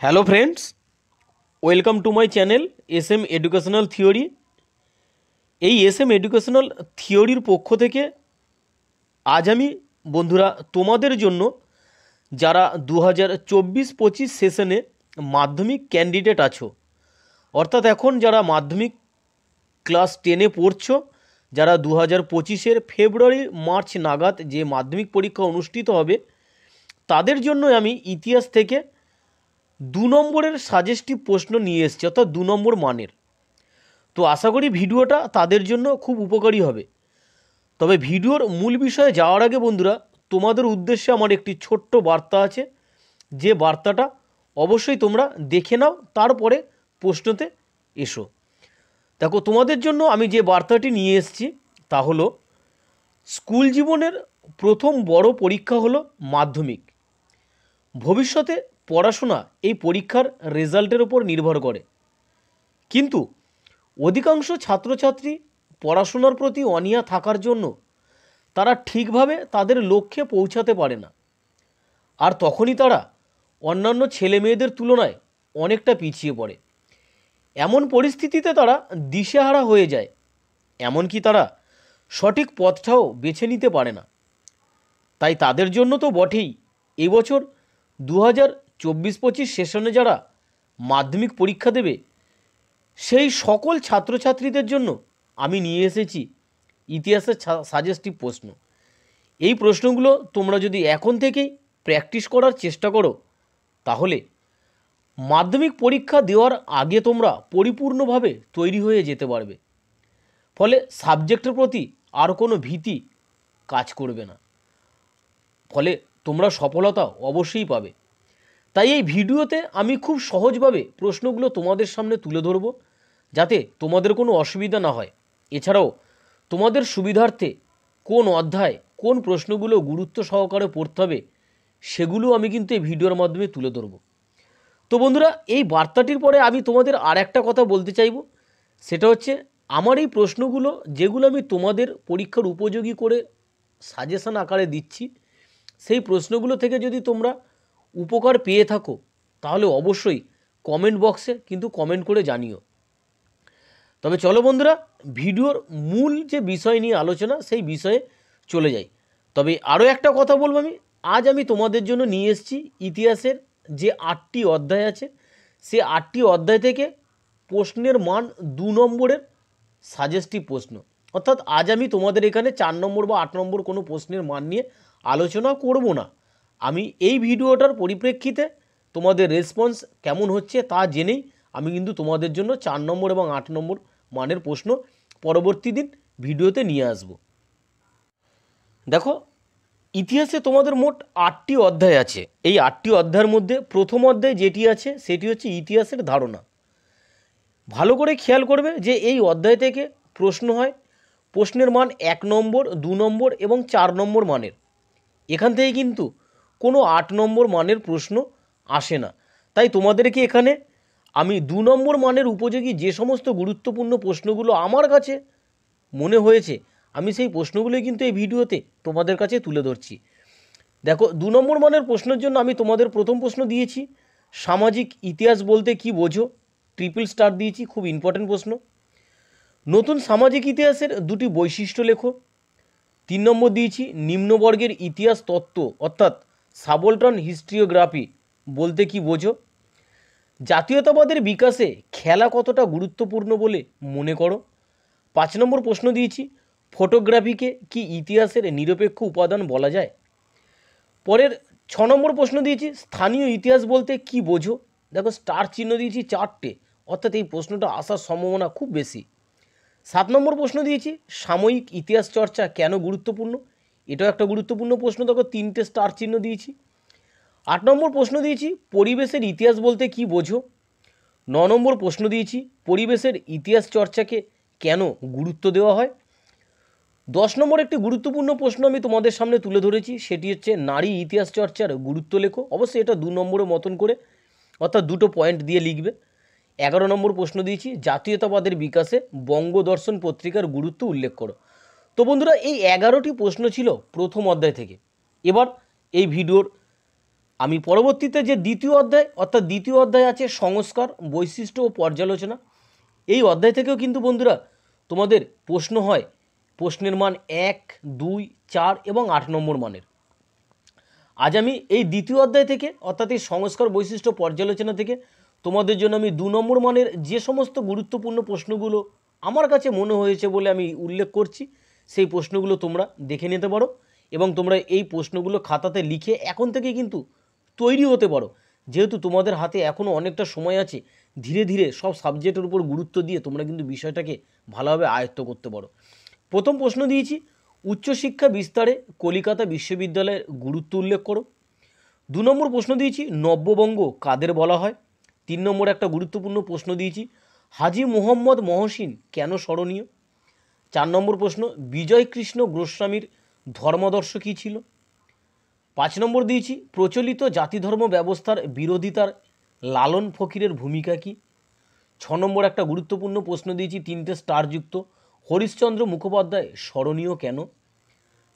Hello friends, welcome to my channel S M educational theory. এই S M educational থিওরির পক্ষ থেকে আজ আমি বন্ধুরা তোমাদের জন্য যারা 2024-25 সেশনে মাধ্যমিক ক্যান্ডিডেট আছো, অর্থাৎ এখন যারা মাধ্যমিক ক্লাস 10-এ পড়ছো, যারা 2025-এর ফেব্রুয়ারি মার্চ নাগাদ যে মাধ্যমিক পরীক্ষা অনুষ্ঠিত হবে, তাদের জন্য আমি ইতিহাস থেকে 2 নম্বরের সাজেস্টিভ প্রশ্ন নিয়ে এসেছি, অর্থাৎ 2 নম্বর মানের। তো আশা করি ভিডিওটা তাদের জন্য খুব উপকারী হবে। তবে ভিডিওর মূল বিষয়ে যাওয়ার আগে বন্ধুরা, তোমাদের উদ্দেশ্যে আমার একটি ছোট্ট বার্তা আছে, যে বার্তাটা অবশ্যই তোমরা দেখে নাও, তারপরে প্রশ্নতে এসো। দেখো, তোমাদের জন্য আমি যে বার্তাটি নিয়ে এসেছি তা হলো, স্কুল জীবনের প্রথম বড় পরীক্ষা হলো মাধ্যমিক। ভবিষ্যতে পড়াশোনা এই পরীক্ষার রেজাল্টের ওপর নির্ভর করে, কিন্তু অধিকাংশ ছাত্রছাত্রী পড়াশোনার প্রতি অনীহা থাকার জন্য তারা ঠিকভাবে তাদের লক্ষ্যে পৌঁছাতে পারে না, আর তখনই তারা অন্যান্য ছেলে মেয়েদের তুলনায় অনেকটা পিছিয়ে পড়ে। এমন পরিস্থিতিতে তারা দিশেহারা হয়ে যায়, এমনকি তারা সঠিক পথটাও বেছে নিতে পারে না। তাই তাদের জন্য তো বটেই, এবছর 2024-25 সেশনে যারা মাধ্যমিক পরীক্ষা দেবে, সেই সকল ছাত্রছাত্রীদের জন্য আমি নিয়ে এসেছি ইতিহাসের সাজেস্টিভ প্রশ্ন। এই প্রশ্নগুলো তোমরা যদি এখন থেকেই প্র্যাকটিস করার চেষ্টা করো, তাহলে মাধ্যমিক পরীক্ষা দেওয়ার আগে তোমরা পরিপূর্ণভাবে তৈরি হয়ে যেতে পারবে। ফলে সাবজেক্টের প্রতি আর কোনো ভীতি কাজ করবে না, ফলে তোমরা সফলতা অবশ্যই পাবে। তাই এই ভিডিওতে আমি খুব সহজভাবে প্রশ্নগুলো তোমাদের সামনে তুলে ধরব, যাতে তোমাদের কোনো অসুবিধা না হয়। এছাড়াও তোমাদের সুবিধার্থে কোন অধ্যায় কোন প্রশ্নগুলো গুরুত্ব সহকারে পড়তে হবে, সেগুলো আমি কিন্তু এই ভিডিওর মাধ্যমে তুলে ধরব। তো বন্ধুরা, এই বার্তাটির পরে আমি তোমাদের আর একটা কথা বলতে চাইব, সেটা হচ্ছে, আমার এই প্রশ্নগুলো যেগুলো আমি তোমাদের পরীক্ষার উপযোগী করে সাজেশন আকারে দিচ্ছি, সেই প্রশ্নগুলো থেকে যদি তোমরা উপকার পেয়ে থাকো, তাহলে অবশ্যই কমেন্ট বক্সে কিন্তু কমেন্ট করে জানিও। তবে চলো বন্ধুরা, ভিডিওর মূল যে বিষয় নিয়ে আলোচনা, সেই বিষয়ে চলে যাই। তবে আরও একটা কথা বলবো, আজ আমি তোমাদের জন্য নিয়ে এসেছি ইতিহাসের যে 8টি অধ্যায় আছে, সে 8টি অধ্যায় থেকে প্রশ্নের মান 2 নম্বরের সাজেস্টিভ প্রশ্ন। অর্থাৎ আজ আমি তোমাদের এখানে 4 নম্বর বা 8 নম্বর কোনো প্রশ্নের মান নিয়ে আলোচনা করব না। আমি এই ভিডিওটার পরিপ্রেক্ষিতে তোমাদের রেসপন্স কেমন হচ্ছে তা জেনেই আমি কিন্তু তোমাদের জন্য 4 নম্বর এবং 8 নম্বর মানের প্রশ্ন পরবর্তী দিন ভিডিওতে নিয়ে আসব। দেখো, ইতিহাসে তোমাদের মোট 8টি অধ্যায় আছে। এই 8টি অধ্যায়ের মধ্যে প্রথম অধ্যায় যেটি আছে, সেটি হচ্ছে ইতিহাসের ধারণা। ভালো করে খেয়াল করবে যে এই অধ্যায় থেকে প্রশ্ন হয়, প্রশ্নের মান 1 নম্বর, 2 নম্বর এবং 4 নম্বর মানের। এখান থেকে কিন্তু কোনো 8 নম্বর মানের প্রশ্ন আসে না। তাই তোমাদেরকে এখানে আমি 2 নম্বর মানের উপযোগী যে সমস্ত গুরুত্বপূর্ণ প্রশ্নগুলো আমার কাছে মনে হয়েছে, আমি সেই প্রশ্নগুলোই কিন্তু এই ভিডিওতে তোমাদের কাছে তুলে ধরছি। দেখো, 2 নম্বর মানের প্রশ্নের জন্য আমি তোমাদের প্রথম প্রশ্ন দিয়েছি, সামাজিক ইতিহাস বলতে কি বোঝো? ট্রিপল স্টার দিয়েছি, খুব ইম্পর্টেন্ট প্রশ্ন। নতুন সামাজিক ইতিহাসের 2টি বৈশিষ্ট্য লেখো। 3 নম্বর দিয়েছি, নিম্নবর্গের ইতিহাস তত্ত্ব অর্থাৎ সাবল্টার্ন হিস্ট্রিওগ্রাফি বলতে কি বোঝো? জাতীয়তাবাদের বিকাশে খেলা কতটা গুরুত্বপূর্ণ বলে মনে করো? 5 নম্বর প্রশ্ন দিয়েছি, ফটোগ্রাফিকে কি ইতিহাসের নিরপেক্ষ উপাদান বলা যায়? পরের 6 নম্বর প্রশ্ন দিয়েছি, স্থানীয় ইতিহাস বলতে কি বোঝো? দেখো, স্টার চিহ্ন দিয়েছি 4টে, অর্থাৎ এই প্রশ্নটা আসার সম্ভাবনা খুব বেশি। 7 নম্বর প্রশ্ন দিয়েছি, সাময়িক ইতিহাস চর্চা কেন গুরুত্বপূর্ণ? এটাও একটা গুরুত্বপূর্ণ প্রশ্ন, দেখো 3টে স্টার চিহ্ন দিয়েছি। 8 নম্বর প্রশ্ন দিয়েছি, পরিবেশের ইতিহাস বলতে কি বোঝো? 9 নম্বর প্রশ্ন দিয়েছি, পরিবেশের ইতিহাস চর্চাকে কেন গুরুত্ব দেওয়া হয়? 10 নম্বর একটি গুরুত্বপূর্ণ প্রশ্ন আমি তোমাদের সামনে তুলে ধরেছি, সেটি হচ্ছে নারী ইতিহাস চর্চার গুরুত্ব লেখো। অবশ্যই এটা 2 নম্বরের মতন করে, অর্থাৎ 2টো পয়েন্ট দিয়ে লিখবে। 11 নম্বর প্রশ্ন দিয়েছি, জাতীয়তাবাদের বিকাশে বঙ্গদর্শন পত্রিকার গুরুত্ব উল্লেখ করো। তো বন্ধুরা, এই 11টি প্রশ্ন ছিল প্রথম অধ্যায় থেকে। এবার এই ভিডিওর আমি পরবর্তীতে যে দ্বিতীয় অধ্যায় অর্থাৎ দ্বিতীয় অধ্যায় আছে সংস্কার, বৈশিষ্ট্য ও পর্যালোচনা, এই অধ্যায় থেকেও কিন্তু বন্ধুরা তোমাদের প্রশ্ন হয়, প্রশ্নের মান 1, 2, 4 এবং 8 নম্বর মানের। আজ আমি এই দ্বিতীয় অধ্যায় থেকে অর্থাৎ এই সংস্কার, বৈশিষ্ট্য, পর্যালোচনা থেকে তোমাদের জন্য আমি 2 নম্বর মানের যে সমস্ত গুরুত্বপূর্ণ প্রশ্নগুলো আমার কাছে মনে হয়েছে বলে আমি উল্লেখ করছি, সেই প্রশ্নগুলো তোমরা দেখে নিতে পারো এবং তোমরা এই প্রশ্নগুলো খাতাতে লিখে এখন থেকে কিন্তু তৈরি হতে পারো। যেহেতু তোমাদের হাতে এখনও অনেকটা সময় আছে, ধীরে ধীরে সব সাবজেক্টের উপর গুরুত্ব দিয়ে তোমরা কিন্তু বিষয়টাকে ভালোভাবে আয়ত্ত করতে পারো। প্রথম প্রশ্ন দিয়েছি, উচ্চশিক্ষা বিস্তারে কলিকাতা বিশ্ববিদ্যালয়ের গুরুত্ব উল্লেখ করো। 2 নম্বর প্রশ্ন দিয়েছি, নব্যবঙ্গ কাদের বলা হয়। 3 নম্বর একটা গুরুত্বপূর্ণ প্রশ্ন দিয়েছি, হাজী মোহাম্মদ মহসিন কেন স্মরণীয়। 4 নম্বর প্রশ্ন, বিজয় কৃষ্ণ গোস্বামীর ধর্মাদর্শ কী ছিল। 5 নম্বর দিয়েছি, প্রচলিত জাতিধর্ম ব্যবস্থার বিরোধিতার লালন ফকিরের ভূমিকা কী। 6 নম্বর একটা গুরুত্বপূর্ণ প্রশ্ন দিয়েছি 3টে স্টারযুক্ত, হরিশ্চন্দ্র মুখোপাধ্যায় স্মরণীয় কেন।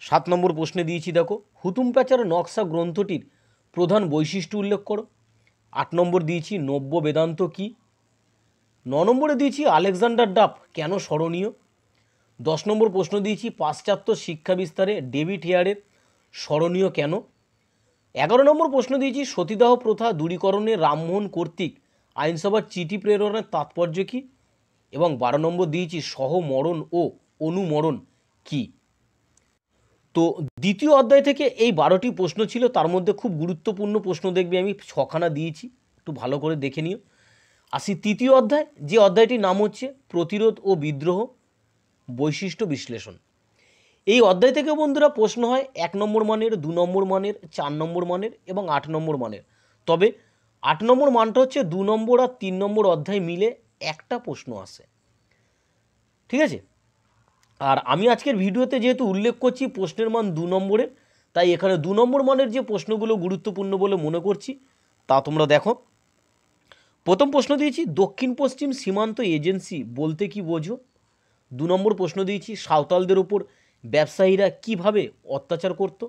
7 নম্বর প্রশ্নে দিয়েছি দেখো, হুতুম প্যাঁচার নকশা গ্রন্থটির প্রধান বৈশিষ্ট্য উল্লেখ করো। 8 নম্বর দিয়েছি নব্য বেদান্ত কী। 9 নম্বরে দিয়েছি আলেকজান্ডার ডাফ কেন স্মরণীয়। 10 নম্বর প্রশ্ন দিয়েছি পাশ্চাত্য শিক্ষা বিস্তারে ডেভিড হেয়ারের স্মরণীয় কেন। 11 নম্বর প্রশ্ন দিয়েছি সতীদাহ প্রথা দূরীকরণে রামমোহন কর্তৃক আইনসভার চিঠি প্রেরণের তাৎপর্য কী। এবং 12 নম্বর দিয়েছি সহমরণ ও অনুমরণ কী। তো দ্বিতীয় অধ্যায় থেকে এই 12টি প্রশ্ন ছিল, তার মধ্যে খুব গুরুত্বপূর্ণ প্রশ্ন দেখবে আমি 6খানা দিয়েছি, একটু ভালো করে দেখে নিও। আসি তৃতীয় অধ্যায়, যে অধ্যায়টির নাম হচ্ছে প্রতিরোধ ও বিদ্রোহ, বৈশিষ্ট্য বিশ্লেষণ। এই অধ্যায় থেকে বন্ধুরা প্রশ্ন হয় 1 নম্বর মানের, 2 নম্বর মানের, 4 নম্বর মানের এবং 8 নম্বর মানের। তবে 8 নম্বর মানটা হচ্ছে 2 নম্বর আর 3 নম্বর অধ্যায় মিলে একটা প্রশ্ন আসে, ঠিক আছে। আর আমি আজকের ভিডিওতে যেহেতু উল্লেখ করছি প্রশ্নের মান 2 নম্বরের, তাই এখানে 2 নম্বর মানের যে প্রশ্নগুলো গুরুত্বপূর্ণ বলে মনে করছি তা তোমরা দেখো। প্রথম প্রশ্ন দিয়েছি দক্ষিণ পশ্চিম সীমান্ত এজেন্সি বলতে কি বোঝো। 2 নম্বর প্রশ্ন দিয়েছি সাঁওতালদের উপর ব্যবসায়ীরা কিভাবে অত্যাচার করত।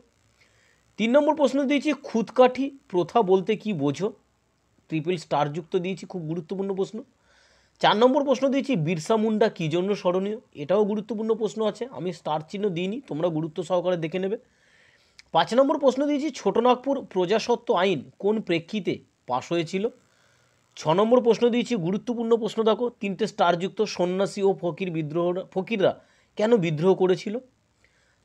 3 নম্বর প্রশ্ন দিয়েছি খুদকাঠি প্রথা বলতে কি বোঝো, ট্রিপল স্টারযুক্ত দিয়েছি, খুব গুরুত্বপূর্ণ প্রশ্ন। 4 নম্বর প্রশ্ন দিয়েছি বিরসা মুন্ডা কী জন্য স্মরণীয়, এটাও গুরুত্বপূর্ণ প্রশ্ন আছে, আমি স্টার চিহ্ন দিইনি, তোমরা গুরুত্ব সহকারে দেখে নেবে। 5 নম্বর প্রশ্ন দিয়েছি ছোটনাগপুর প্রজাসত্ব আইন কোন প্রেক্ষিতে পাশ হয়েছিল। 6 নম্বর প্রশ্ন দিয়েছি গুরুত্বপূর্ণ প্রশ্ন দেখো 3টে স্টারযুক্ত, সন্ন্যাসী ও ফকিররা কেন বিদ্রোহ করেছিল।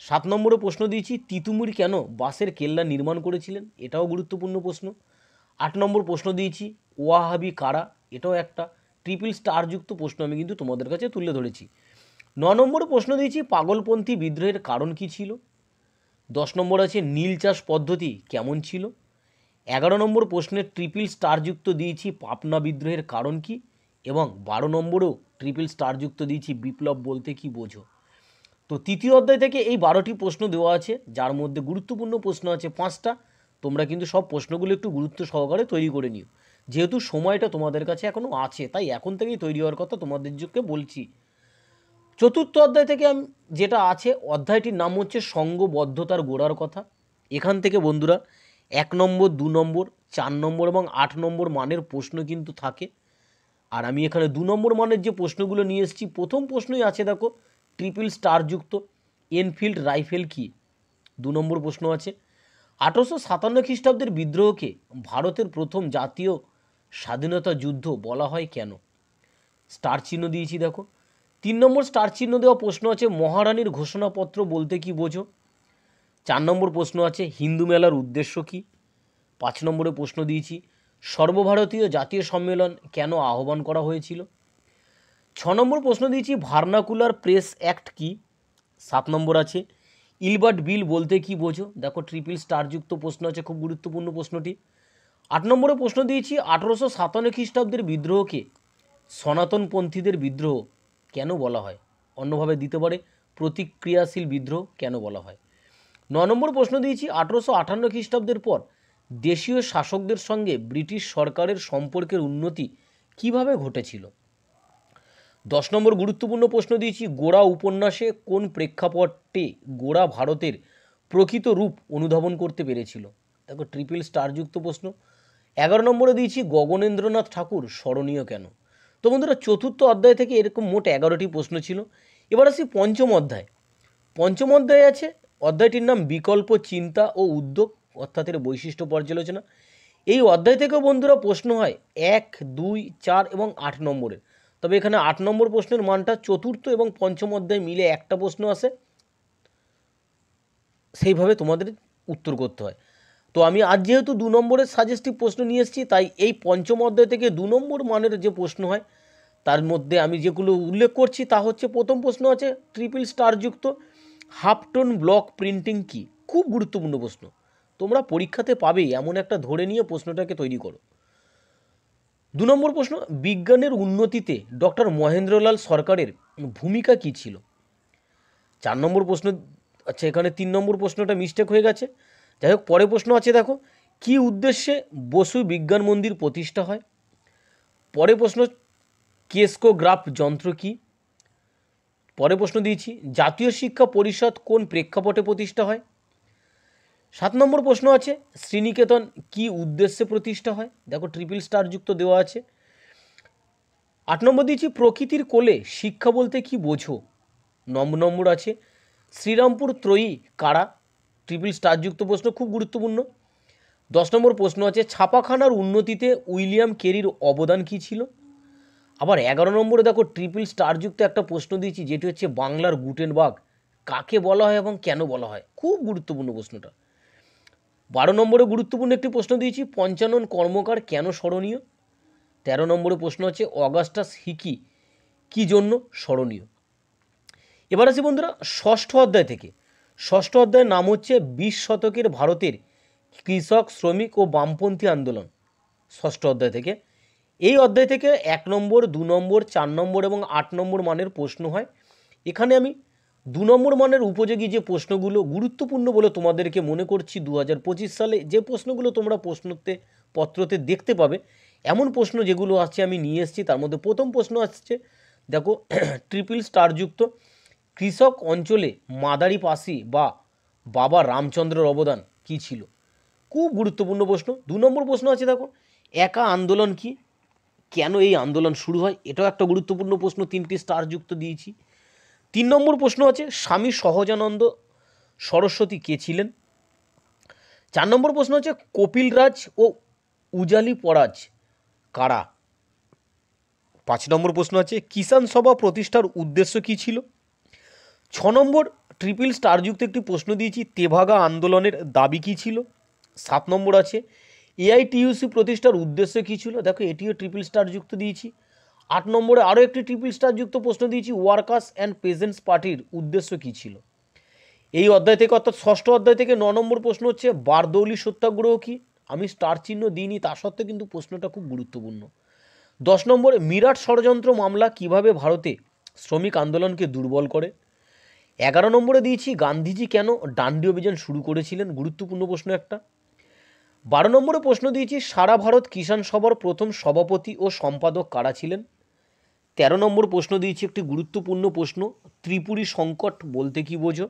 7 নম্বরে প্রশ্ন দিয়েছি তিতুমির কেন বাঁশের কেল্লা নির্মাণ করেছিলেন, এটাও গুরুত্বপূর্ণ প্রশ্ন। 8 নম্বর প্রশ্ন দিয়েছি ওয়াহাবি কারা, এটাও একটা ট্রিপল স্টারযুক্ত প্রশ্ন আমি কিন্তু তোমাদের কাছে তুলে ধরেছি। 9 নম্বরে প্রশ্ন দিয়েছি পাগলপন্থী বিদ্রোহের কারণ কী ছিল। 10 নম্বর আছে নীল চাষ পদ্ধতি কেমন ছিল। 11 নম্বর প্রশ্নের ট্রিপল স্টারযুক্ত দিয়েছি পাবনা বিদ্রোহের কারণ কি, এবং 12 নম্বরেও ট্রিপল স্টারযুক্ত দিয়েছি বিপ্লব বলতে কি বোঝো। তো তৃতীয় অধ্যায় থেকে এই 12টি প্রশ্ন দেওয়া আছে, যার মধ্যে গুরুত্বপূর্ণ প্রশ্ন আছে 5টা। তোমরা কিন্তু সব প্রশ্নগুলো একটু গুরুত্ব সহকারে তৈরি করে নিও, যেহেতু সময়টা তোমাদের কাছে এখনও আছে, তাই এখন থেকেই তৈরি হওয়ার কথা তোমাদেরকে বলছি। চতুর্থ অধ্যায় থেকে যেটা আছে, অধ্যায়টির নাম হচ্ছে সঙ্গবদ্ধতার গোড়ার কথা। এখান থেকে বন্ধুরা 1 নম্বর, 2 নম্বর, 4 নম্বর এবং 8 নম্বর মানের প্রশ্ন কিন্তু থাকে। আর আমি এখানে 2 নম্বর মানের যে প্রশ্নগুলো নিয়ে এসেছি, প্রথম প্রশ্নই আছে দেখো ট্রিপল স্টারযুক্ত এনফিল্ড রাইফেল কি, 2 নম্বর প্রশ্ন আছে 1857 খ্রিস্টাব্দের বিদ্রোহকে ভারতের প্রথম জাতীয় স্বাধীনতা যুদ্ধ বলা হয় কেন, স্টার চিহ্ন দিয়েছি দেখো। 3 নম্বর স্টার চিহ্ন দেওয়া প্রশ্ন আছে মহারানীর ঘোষণাপত্র বলতে কি বোঝো। 4 নম্বর প্রশ্ন আছে হিন্দু মেলার উদ্দেশ্য কী। 5 নম্বরে প্রশ্ন দিয়েছি সর্বভারতীয় জাতীয় সম্মেলন কেন আহ্বান করা হয়েছিল। 6 নম্বর প্রশ্ন দিয়েছি ভার্নাকুলার প্রেস অ্যাক্ট কি। 7 নম্বর আছে ইলবার্ট বিল বলতে কি বোঝো, দেখো ট্রিপল স্টারযুক্ত প্রশ্ন আছে, খুব গুরুত্বপূর্ণ প্রশ্নটি। 8 নম্বরে প্রশ্ন দিয়েছি 1857 খ্রিস্টাব্দের বিদ্রোহকে সনাতনপন্থীদের বিদ্রোহ কেন বলা হয়, অন্যভাবে দিতে পারে প্রতিক্রিয়াশীল বিদ্রোহ কেন বলা হয়। 9 নম্বর প্রশ্ন দিয়েছি 1858 খ্রিস্টাব্দের পর দেশীয় শাসকদের সঙ্গে ব্রিটিশ সরকারের সম্পর্কের উন্নতি কিভাবে ঘটেছিল। 10 নম্বর গুরুত্বপূর্ণ প্রশ্ন দিয়েছি গোরা উপন্যাসে কোন প্রেক্ষাপটে গোরা ভারতের প্রকৃত রূপ অনুধাবন করতে পেরেছিল। দেখো ট্রিপল স্টারযুক্ত প্রশ্ন। 11 নম্বরে দিয়েছি গগনেন্দ্রনাথ ঠাকুর স্মরণীয় কেন। তো বন্ধুরা চতুর্থ অধ্যায় থেকে এরকম মোট 11টি প্রশ্ন ছিল। এবার আসি পঞ্চম অধ্যায়। পঞ্চম অধ্যায়ে আছে, অধ্যায়টির নাম বিকল্প চিন্তা ও উদ্যোগ, অর্থাৎ এর বৈশিষ্ট্য পর্যালোচনা। এই অধ্যায় থেকেও বন্ধুরা প্রশ্ন হয় 1, 2, 4 এবং 8 নম্বরের। তবে এখানে 8 নম্বর প্রশ্নের মানটা চতুর্থ এবং পঞ্চম অধ্যায় মিলে একটা প্রশ্ন আসে, সেইভাবে তোমাদের উত্তর করতে হয়। তো আমি আজ যেহেতু 2 নম্বরের সাজেস্টিভ প্রশ্ন নিয়ে এসেছি, তাই এই পঞ্চম অধ্যায় থেকে 2 নম্বর মানের যে প্রশ্ন হয় তার মধ্যে আমি যেগুলো উল্লেখ করছি তা হচ্ছে, প্রথম প্রশ্ন আছে ট্রিপল স্টারযুক্ত হাফ-টোন ব্লক প্রিন্টিং কি। খুব গুরুত্বপূর্ণ প্রশ্ন, তোমরা পরীক্ষাতে পাবেই, এমন একটা ধরে নিয়ে প্রশ্নটাকে তৈরি করো। 2 নম্বর প্রশ্ন, বিজ্ঞানের উন্নতিতে ডক্টর মহেন্দ্রলাল সরকারের ভূমিকা কী ছিল। 4 নম্বর প্রশ্ন, আচ্ছা এখানে 3 নম্বর প্রশ্নটা মিস্টেক হয়ে গেছে, যাই হোক পরে প্রশ্ন আছে দেখো, কি উদ্দেশ্যে বসু বিজ্ঞান মন্দির প্রতিষ্ঠা হয়। পরে প্রশ্ন, কেসকোগ্রাফ যন্ত্র কি। পরে প্রশ্ন দিয়েছি, জাতীয় শিক্ষা পরিষদ কোন প্রেক্ষাপটে প্রতিষ্ঠা হয়। 7 নম্বর প্রশ্ন আছে, শ্রীনিকেতন কি উদ্দেশ্যে প্রতিষ্ঠা হয়। দেখো ট্রিপল স্টারযুক্ত দেওয়া আছে। 8 নম্বর দিয়েছি, প্রকৃতির কোলে শিক্ষা বলতে কি বোঝো। 9 নম্বর আছে, শ্রীরামপুর ত্রয়ী কারা। ট্রিপল স্টারযুক্ত প্রশ্ন, খুব গুরুত্বপূর্ণ। 10 নম্বর প্রশ্ন আছে, ছাপাখানার উন্নতিতে উইলিয়াম কেরির অবদান কী ছিল। আবার 11 নম্বরে দেখো ট্রিপল স্টারযুক্ত একটা প্রশ্ন দিয়েছি, যেটি হচ্ছে বাংলার গুটেনবার্গ কাকে বলা হয় এবং কেন বলা হয়। খুব গুরুত্বপূর্ণ প্রশ্নটা। 12 নম্বরে গুরুত্বপূর্ণ একটি প্রশ্ন দিয়েছি, পঞ্চানন কর্মকার কেন স্মরণীয়। 13 নম্বরে প্রশ্ন হচ্ছে, অগাস্টাস হিকি কী জন্য স্মরণীয়। এবার আসি বন্ধুরা ষষ্ঠ অধ্যায় থেকে। ষষ্ঠ অধ্যায়ের নাম হচ্ছে 20 শতকের ভারতের কৃষক, শ্রমিক ও বামপন্থী আন্দোলন। ষষ্ঠ অধ্যায় থেকে, এই অধ্যায় থেকে 1 নম্বর, 2 নম্বর, 4 নম্বর এবং 8 নম্বর মানের প্রশ্ন হয়। এখানে আমি 2 নম্বর মানের উপযোগী যে প্রশ্নগুলো গুরুত্বপূর্ণ বলে তোমাদেরকে মনে করছি, 2025 সালে যে প্রশ্নগুলো তোমরা পত্রতে দেখতে পাবে, এমন প্রশ্ন যেগুলো আছে আমি নিয়ে এসেছি। তার মধ্যে প্রথম প্রশ্ন আসছে দেখো, ট্রিপল স্টারযুক্ত কৃষক অঞ্চলে মাদারি পাশি বা বাবা রামচন্দ্রের অবদান কী ছিল। খুব গুরুত্বপূর্ণ প্রশ্ন। 2 নম্বর প্রশ্ন আছে দেখো, একা আন্দোলন কি, কেন এই আন্দোলন শুরু হয়, এটাও একটা গুরুত্বপূর্ণ প্রশ্ন, 3টি স্টারযুক্ত দিয়েছি। 3 নম্বর প্রশ্ন আছে, স্বামী সহজানন্দ সরস্বতী কে ছিলেন। 4 নম্বর প্রশ্ন হচ্ছে, কপিলরাজ ও উজালি পরাজ কারা। 5 নম্বর প্রশ্ন আছে, কিষাণ সভা প্রতিষ্ঠার উদ্দেশ্য কী ছিল। 6 নম্বর ট্রিপল স্টারযুক্ত একটি প্রশ্ন দিয়েছি, তেভাগা আন্দোলনের দাবি কী ছিল। 7 নম্বর আছে, এআইটিইউসি প্রতিষ্ঠার উদ্দেশ্য কী ছিল। দেখো এটিও ট্রিপল স্টারযুক্ত দিয়েছি। 8 নম্বরে আরও একটি ট্রিপল স্টারযুক্ত প্রশ্ন দিয়েছি, ওয়ার্কার্স অ্যান্ড পেজেন্টস পার্টির উদ্দেশ্য কী ছিল। এই অধ্যায় থেকে, অর্থাৎ ষষ্ঠ অধ্যায় থেকে 9 নম্বর প্রশ্ন হচ্ছে, বারদৌলি সত্যাগ্রহ কী। আমি স্টার চিহ্ন দিইনি, তা সত্ত্বেও কিন্তু প্রশ্নটা খুব গুরুত্বপূর্ণ। 10 নম্বরে, মিরাট ষড়যন্ত্র মামলা কিভাবে ভারতে শ্রমিক আন্দোলনকে দুর্বল করে। 11 নম্বরে দিয়েছি, গান্ধীজি কেন ডান্ডি অভিযান শুরু করেছিলেন। গুরুত্বপূর্ণ প্রশ্ন একটা। 12 নম্বরে প্রশ্ন দিয়েছি, সারা ভারত কিষাণ সভার প্রথম সভাপতি ও সম্পাদক কারা ছিলেন। 13 নম্বর প্রশ্ন দিয়েছি একটি গুরুত্বপূর্ণ প্রশ্ন, ত্রিপুরী সংকট বলতে কি বোঝো।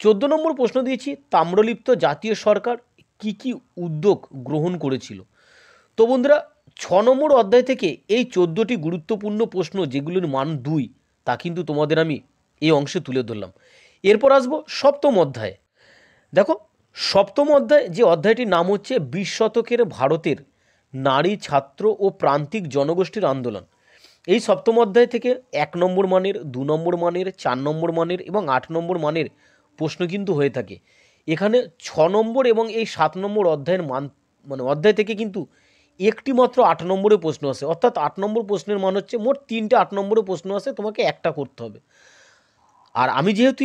14 নম্বর প্রশ্ন দিয়েছি, তাম্রলিপ্ত জাতীয় সরকার কি কি উদ্যোগ গ্রহণ করেছিল। তো বন্ধুরা 6 নম্বর অধ্যায় থেকে এই 14টি গুরুত্বপূর্ণ প্রশ্ন যেগুলোর মান 2, তা কিন্তু তোমাদের আমি এই অংশে তুলে ধরলাম। এরপর আসবো সপ্তম অধ্যায়ে। দেখো সপ্তম অধ্যায়, যে অধ্যায়টির নাম হচ্ছে 20 শতকের ভারতের নারী, ছাত্র ও প্রান্তিক জনগোষ্ঠীর আন্দোলন। এই সপ্তম অধ্যায় থেকে 1 নম্বর মানের, 2 নম্বর মানের, 4 নম্বর মানের এবং 8 নম্বর মানের প্রশ্ন কিন্তু হয়ে থাকে। এখানে 6 নম্বর এবং এই 7 নম্বর অধ্যায়ের অধ্যায় থেকে কিন্তু একটি মাত্র 8 নম্বরে প্রশ্ন আসে, অর্থাৎ 8 নম্বর প্রশ্নের মান হচ্ছে, মোট 3টে 8 নম্বরে প্রশ্ন আসে, তোমাকে একটা করতে হবে। আর আমি যেহেতু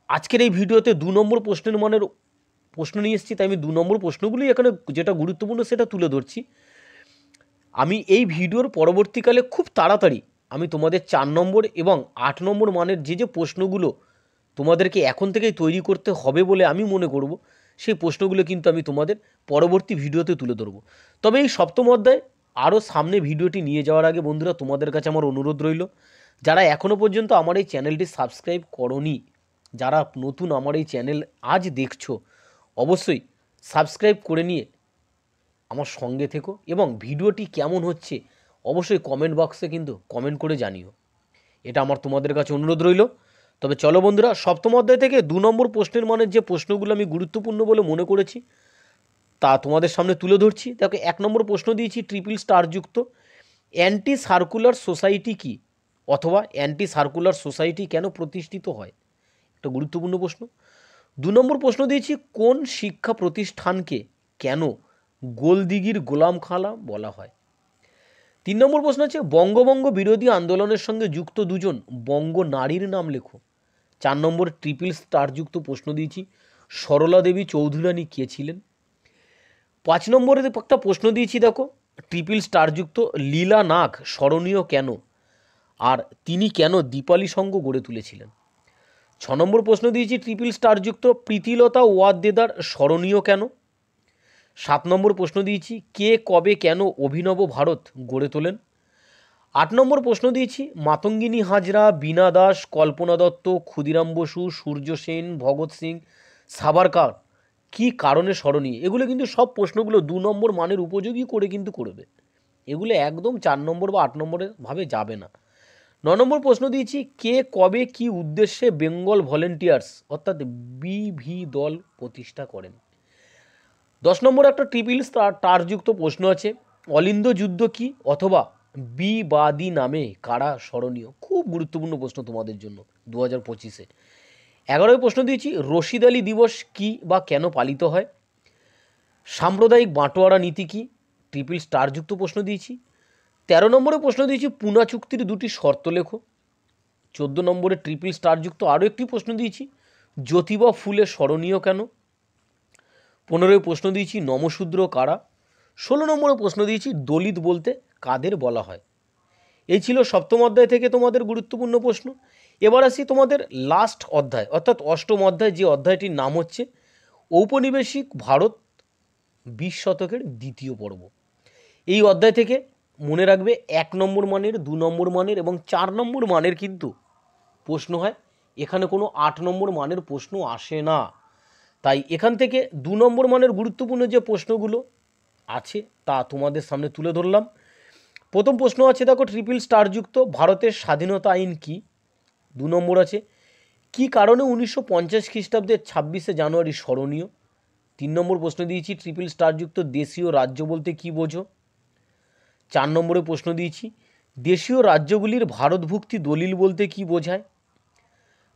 আজকের এই ভিডিওতে 2 নম্বর প্রশ্নের মানের প্রশ্ন নিয়ে এসেছি, তাই আমি 2 নম্বর প্রশ্নগুলি এখানে যেটা গুরুত্বপূর্ণ সেটা তুলে ধরছি। আমি এই ভিডিওর পরবর্তীকালে খুব তাড়াতাড়ি আমি তোমাদের 4 নম্বর এবং 8 নম্বর মানের যে প্রশ্নগুলো তোমাদেরকে এখন থেকেই তৈরি করতে হবে বলে আমি মনে করব, সেই প্রশ্নগুলো কিন্তু আমি তোমাদের পরবর্তী ভিডিওতে তুলে ধরব। তবে এই সপ্তম অধ্যায় আরও সামনে ভিডিওটি নিয়ে যাওয়ার আগে বন্ধুরা, তোমাদের কাছে আমার অনুরোধ রইল, যারা এখনও পর্যন্ত আমার এই চ্যানেলটি সাবস্ক্রাইব করোনি, যারা নতুন আমার এই চ্যানেল আজ দেখছো, অবশ্যই সাবস্ক্রাইব করে নিয়ে আমার সঙ্গে থেকো এবং ভিডিওটি কেমন হচ্ছে অবশ্যই কমেন্ট বক্সে কিন্তু কমেন্ট করে জানিও। এটা আমার তোমাদের কাছে অনুরোধ রইল। তবে চলো বন্ধুরা, সপ্তম অধ্যায় থেকে 2 নম্বর প্রশ্নের মানের যে প্রশ্নগুলো আমি গুরুত্বপূর্ণ বলে মনে করেছি তা তোমাদের সামনে তুলে ধরছি। দেখো, 1 নম্বর প্রশ্ন দিয়েছি ট্রিপল স্টারযুক্ত অ্যান্টি সার্কুলার সোসাইটি কি, অথবা অ্যান্টি সার্কুলার সোসাইটি কেন প্রতিষ্ঠিত হয়, একটা গুরুত্বপূর্ণ প্রশ্ন। 2 নম্বর প্রশ্ন দিয়েছি কোন শিক্ষা প্রতিষ্ঠানকে কেন গোলদিঘির গোলামখানা বলা হয়। 3 নম্বর প্রশ্ন আছে বঙ্গভঙ্গ বিরোধী আন্দোলনের সঙ্গে যুক্ত দুজন বঙ্গ নারীর নাম লেখো। 4 নম্বর ট্রিপল স্টারযুক্ত প্রশ্ন দিয়েছি সরলা দেবী চৌধুরানী কে ছিলেন। 5 নম্বরে একটা প্রশ্ন দিয়েছি, দেখো ট্রিপল স্টারযুক্ত লীলা নাগ স্মরণীয় কেন, আর তিনি কেন দীপালি সংঘ গড়ে তুলেছিলেন। 6 নম্বর প্রশ্ন দিয়েছি ট্রিপল স্টারযুক্ত প্রীতিলতা ওয়াদ্দেদার স্মরণীয় কেন। 7 নম্বর প্রশ্ন দিয়েছি কে কবে কেন অভিনব ভারত গড়ে তোলেন। 8 নম্বর প্রশ্ন দিয়েছি মাতঙ্গিনী হাজরা, বীণা দাস, কল্পনা দত্ত, ক্ষুদিরাম বসু, সূর্য সেন, ভগৎ সিং, সাভারকার কী কারণে স্মরণীয়। এগুলো কিন্তু সব প্রশ্নগুলো 2 নম্বর মানের উপযোগী করে কিন্তু করবে, এগুলো একদম 4 নম্বর বা 8 নম্বরের ভাবে যাবে না। 9 নম্বর প্রশ্ন দিয়েছি কে কবে কি উদ্দেশ্যে বেঙ্গল ভলেন্টিয়ার্স অর্থাৎ বিভি দল প্রতিষ্ঠা করেন। 10 নম্বর একটা ট্রিপল স্টারযুক্ত প্রশ্ন আছে অলিন্দ যুদ্ধ কি, অথবা বিবাদী নামে কারা স্মরণীয়। খুব গুরুত্বপূর্ণ প্রশ্ন তোমাদের জন্য 2025-এ। 11 প্রশ্ন দিয়েছি রশিদ আলী দিবস কি বা কেন পালিত হয়। সাম্প্রদায়িক বাঁটোয়ারা নীতি কি, ট্রিপল স্টারযুক্ত প্রশ্ন দিয়েছি। 13 নম্বরে প্রশ্ন দিয়েছি পুনা চুক্তির 2টি শর্ত লেখো। 14 নম্বরে ট্রিপল স্টারযুক্ত আরও একটি প্রশ্ন দিয়েছি জ্যোতিবা ফুলে স্মরণীয় কেন। 15 প্রশ্ন দিয়েছি নমশূদ্র কারা। 16 নম্বরে প্রশ্ন দিয়েছি দলিত বলতে কাদের বলা হয়। এই ছিল সপ্তম অধ্যায় থেকে তোমাদের গুরুত্বপূর্ণ প্রশ্ন। এবার আসি তোমাদের লাস্ট অধ্যায় অর্থাৎ অষ্টম অধ্যায়, যে অধ্যায়টির নাম হচ্ছে ঔপনিবেশিক ভারত 20 শতকের দ্বিতীয় পর্ব। এই অধ্যায় থেকে মনে রাখবে 1 নম্বর মানের, 2 নম্বর মানের এবং 4 নম্বর মানের কিন্তু প্রশ্ন হয়। এখানে কোনো 8 নম্বর মানের প্রশ্ন আসে না। তাই এখান থেকে 2 নম্বর মানের গুরুত্বপূর্ণ যে প্রশ্নগুলো আছে তা তোমাদের সামনে তুলে ধরলাম। প্রথম প্রশ্ন আছে, দেখো ট্রিপল স্টারযুক্ত ভারতের স্বাধীনতা আইন কি। 2 নম্বর আছে কি কারণে 1950 খ্রিস্টাব্দের 26শে জানুয়ারি স্মরণীয়। 3 নম্বর প্রশ্ন দিয়েছি ট্রিপল স্টারযুক্ত দেশীয় রাজ্য বলতে কি বোঝো। 4 নম্বরে প্রশ্ন দিয়েছি দেশীয় রাজ্যগুলির ভারতভুক্তি দলিল বলতে কি বোঝায়।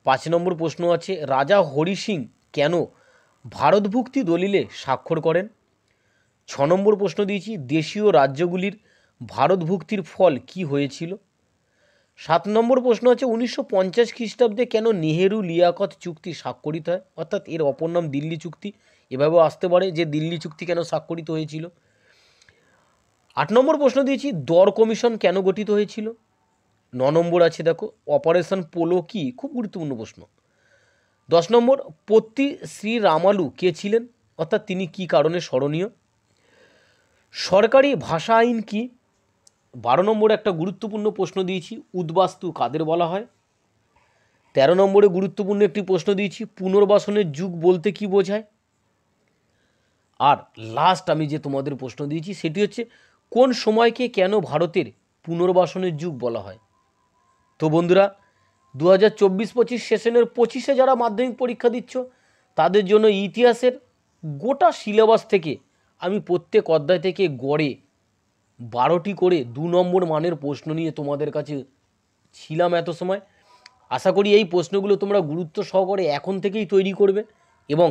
5 নম্বর প্রশ্ন আছে রাজা হরি সিং কেন ভারতভুক্তি দলিলে স্বাক্ষর করেন। 6 নম্বর প্রশ্ন দিয়েছি দেশীয় রাজ্যগুলির ভারতভুক্তির ফল কি হয়েছিল। 7 নম্বর প্রশ্ন আছে 1950 খ্রিস্টাব্দে কেন নেহেরু লিয়াকত চুক্তি স্বাক্ষরিত হয়, অর্থাৎ এর অপর নাম দিল্লি চুক্তি, এভাবেও আসতে পারে যে দিল্লি চুক্তি কেন স্বাক্ষরিত হয়েছিল। 8 নম্বর প্রশ্ন দিয়েছি দর কমিশন কেন গঠিত হয়েছিল। 9 নম্বর আছে দেখো অপারেশন পোলো কি, খুব গুরুত্বপূর্ণ প্রশ্ন। 10 নম্বর পত্তি শ্রী রামালু কে ছিলেন, অর্থাৎ তিনি কি কারণে স্মরণীয়। সরকারি ভাষা আইন কি। 12 নম্বরে একটা গুরুত্বপূর্ণ প্রশ্ন দিয়েছি উদ্বাস্তু কাদের বলা হয়। 13 নম্বরে গুরুত্বপূর্ণ একটি প্রশ্ন দিয়েছি পুনর্বাসনের যুগ বলতে কি বোঝায়। আর লাস্ট আমি যে তোমাদের প্রশ্ন দিয়েছি সেটি হচ্ছে কোন সময়কে কেন ভারতের পুনর্বাসনের যুগ বলা হয়। তো বন্ধুরা 2024-25 সেশনের 25-এ যারা মাধ্যমিক পরীক্ষা দিচ্ছ তাদের জন্য ইতিহাসের গোটা সিলেবাস থেকে আমি প্রত্যেক অধ্যায় থেকে গড়ে 12টি করে 2 নম্বর মানের প্রশ্ন নিয়ে তোমাদের কাছে ছিলাম এত সময়। আশা করি এই প্রশ্নগুলো তোমরা গুরুত্ব সহকারে এখন থেকেই তৈরি করবে এবং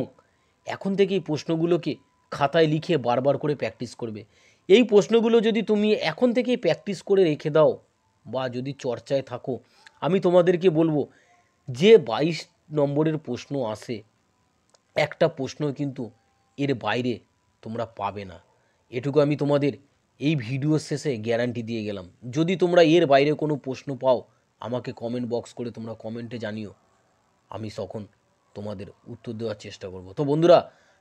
এখন থেকেই প্রশ্নগুলোকে খাতায় লিখে বারবার করে প্র্যাকটিস করবে। এই প্রশ্নগুলো যদি তুমি এখন থেকেই প্র্যাকটিস করে রেখে দাও বা যদি চর্চায় থাকো, আমি তোমাদেরকে বলবো যে 22 নম্বরের প্রশ্ন আসে একটা প্রশ্ন কিন্তু এর বাইরে তোমরা পাবে না, এটুকু আমি তোমাদের এই ভিডিওর শেষে গ্যারান্টি দিয়ে গেলাম। যদি তোমরা এর বাইরে কোনো প্রশ্ন পাও আমাকে কমেন্ট বক্স করে তোমরা কমেন্টে জানিও, আমি তখন তোমাদের উত্তর দেওয়ার চেষ্টা করব। তো বন্ধুরা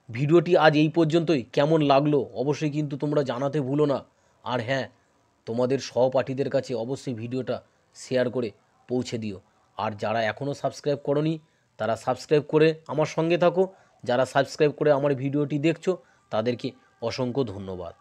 ভিডিওটি আজ এই পর্যন্তই। কেমন লাগলো অবশ্যই কিন্তু তোমরা জানাতে ভুলো না। আর হ্যাঁ, তোমাদের সহপাঠীদের কাছে অবশ্যই ভিডিওটা শেয়ার করে পৌঁছে দিও। আর যারা এখনও সাবস্ক্রাইব করোনি তারা সাবস্ক্রাইব করে আমার সঙ্গে থাকো। যারা সাবস্ক্রাইব করে আমার ভিডিওটি দেখছো তাদেরকে অসংখ্য ধন্যবাদ।